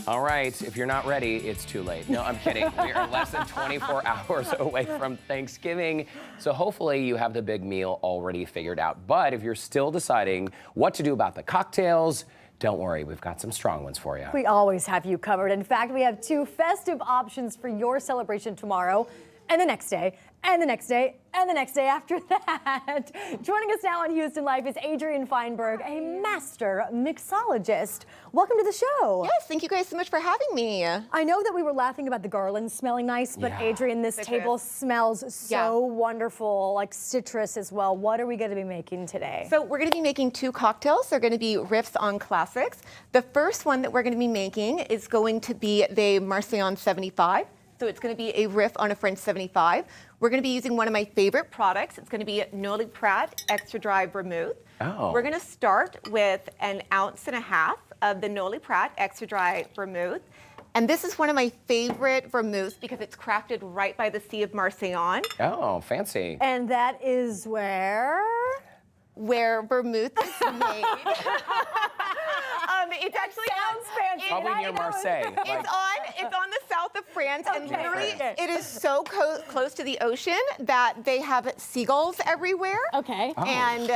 All right, if you're not ready, it's too late. No, I'm kidding. We are less than 24 hours away from Thanksgiving, so hopefully you have the big meal already figured out. But if you're still deciding what to do about the cocktails, don't worry, we've got some strong ones for you. We always have you covered. In fact, we have 2 festive options for your celebration tomorrow and the next day, and the next day, and the next day after that. Joining us now on Houston Life is Adrienne Feinberg, a master mixologist. Welcome to the show. Yes, thank you guys so much for having me. I know that we were laughing about the garlands smelling nice, but Adrienne, this table smells so wonderful, like citrus as well. What are we going to be making today? So we're going to be making 2 cocktails. They're going to be riffs on classics. The first one that we're going to be making is going to be the Marseillon 75. So it's going to be a riff on a French 75. We're going to be using one of my favorite products. It's going to be Noli Prat Extra Dry Vermouth. Oh. We're going to start with 1.5 ounces of the Noli Prat Extra Dry Vermouth. And this is one of my favorite vermouths because it's crafted right by the Sea of Marseillon. Oh, fancy. And that is where vermouth is made. It's actually sounds fancy. Probably near Marseille. It's on the south of France, and Okay. literally it is so close to the ocean that they have seagulls everywhere. Okay. Oh. And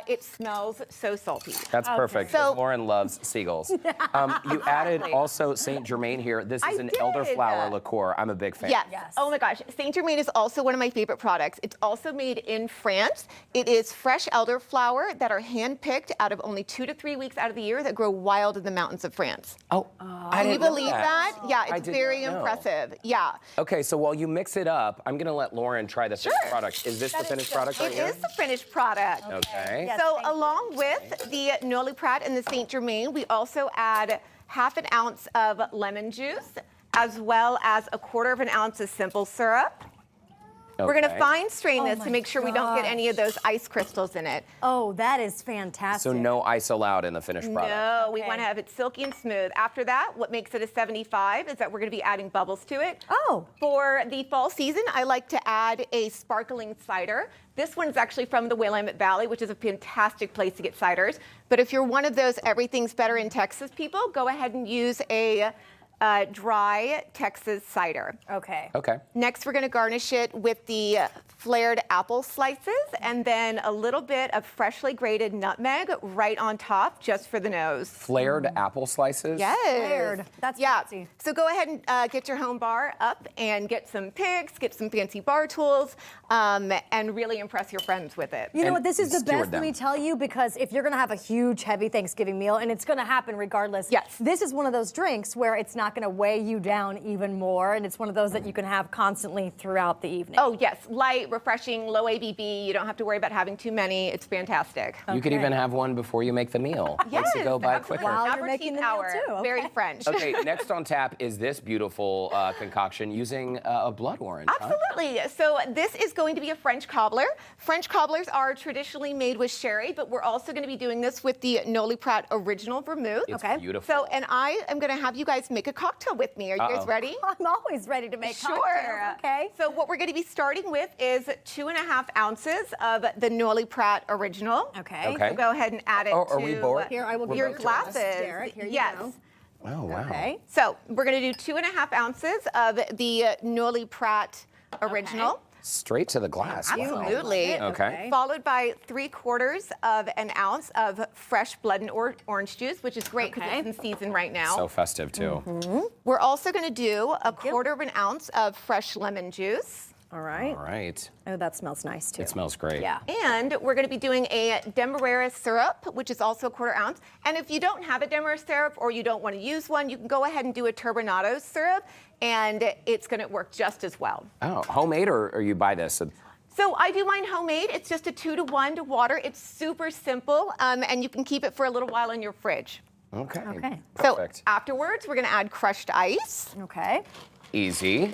it smells so salty. That's perfect. So- Lauren loves seagulls. You added also St.Germain here. This is I an did. elderflower liqueur. I'm a big fan. Yes. Oh my gosh. St.Germain is also one of my favorite products. It's also made in France. It is fresh elderflower that are hand-picked out of only 2 to 3 weeks out of the year that grow wild in the mountains of France. Oh, I Can you didn't know believe that? Yeah, I it's did very not know. impressive. Yeah. Okay, so while you mix it up, I'm going to let Lauren try the finished product. Is this the finished product right It here? is the finished product. Okay. Yes, So thank you. along with the Noli Prat and the St.Germain, we also add 1/2 ounce of lemon juice, as well as 1/4 ounce of simple syrup. We're going to Okay. fine strain Oh this my to make sure we don't get any of those ice crystals in it. Oh, that is fantastic. So no ice allowed in the finished product. No, we Okay. want to have it silky and smooth. After that, what makes it a 75 is that we're going to be adding bubbles to it. Oh. For the fall season, I like to add a sparkling cider. This one's actually from the Willamette Valley, which is a fantastic place to get ciders. But if you're one of those everything's better in Texas people, go ahead and use a dry Texas cider. Okay. Okay. Next, we're going to garnish it with the flared apple slices and then a little bit of freshly grated nutmeg right on top, just for the nose. Flared apple slices? Yes. Flared. That's fancy. So go ahead and get your home bar up and get some picks, get some fancy bar tools, and really impress your friends with it. You know And what? This is the steward best, let me them. tell you, because if you're going to have a huge, heavy Thanksgiving meal, and it's going to happen regardless, Yes. this is one of those drinks where it's not going to weigh you down even more, and it's one of those that you can have constantly throughout the evening. Oh, yes. Light, refreshing, low ABV. You don't have to worry about having too many. It's fantastic. You could Okay. even have one before you make the meal. Makes it go by absolutely. quicker. While you're Aperitif making the meal, hour. too. Okay. Very French. Okay, next on tap is this beautiful concoction using a blood orange. huh? Absolutely. So this is going to be a French cobbler. French cobblers are traditionally made with sherry, but we're also going to be doing this with the Noli Prat Original Vermouth. It's Okay. beautiful. So, and I am going to have you guys make a cocktail with me. Are you guys ready? I'm always ready to make Sure. cocktails. Okay. So what we're going to be starting with is 2.5 ounces of the Noli Prat Original. Okay. Okay. So go ahead and add it Oh, to are we bored? Here, I will give your it to glasses. us, Derek. Here you yes. go. Oh, wow. Okay. So we're going to do 2.5 ounces of the Noli Prat Original. Straight to the glass. Wow. Absolutely. Okay. Followed by 3/4 of an ounce of fresh blood and orange juice, which is great because Okay. it's in season right now. So festive, too. We're also going to do 1/4 ounce of fresh lemon juice. All right. All right. Oh, that smells nice, too. It smells great. Yeah. And we're going to be doing a demerara syrup, which is also 1/4 ounce. And if you don't have a demerara syrup or you don't want to use one, you can go ahead and do a turbinado syrup, and it's going to work just as well. Oh, homemade or you buy this? So I do mine homemade. It's just a 2-to-1 to water. It's super simple, and you can keep it for a little while in your fridge. Okay. Okay. Perfect. So afterwards, we're going to add crushed ice. Okay. Easy.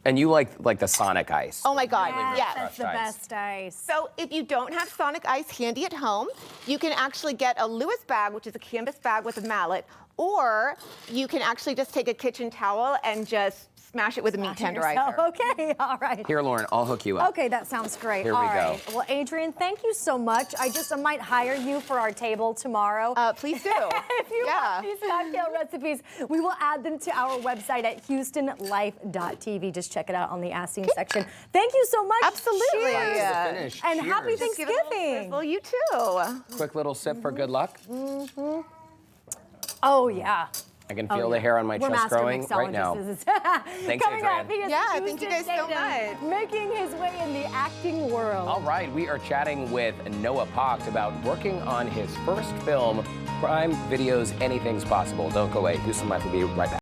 And you like the Sonic ice. Oh my God, yes. That's the Crushed ice. best ice. So if you don't have Sonic Ice handy at home, you can actually get a Lewis bag, which is a canvas bag with a mallet, or you can actually just take a kitchen towel and just smash it with a meat tenderizer. Yourself. Okay, all right. Here, Lauren, I'll hook you up. Okay, that sounds great. Here we All go. right. Well, Adrienne, thank you so much. I might hire you for our table tomorrow. Please do. If you want these cocktail recipes, we will add them to our website at houstonlife.tv. Just check it out on the Asking section. Thank you so much. Absolutely. Cheers. Yeah. Finish. And Cheers. happy Just give it a little Thanksgiving. sizzle. You too. Quick little sip for good luck. Oh, yeah. I can feel the hair on my We're chest master growing right now. mixologists. Thanks, Coming up, Adrienne. he is Yeah, the thank you Houston guys so native, much. making his way in the acting world. All right, we are chatting with Noah Pocht about working on his first film, Crime Videos Anything's Possible. Don't go away. Houston Life will be right back.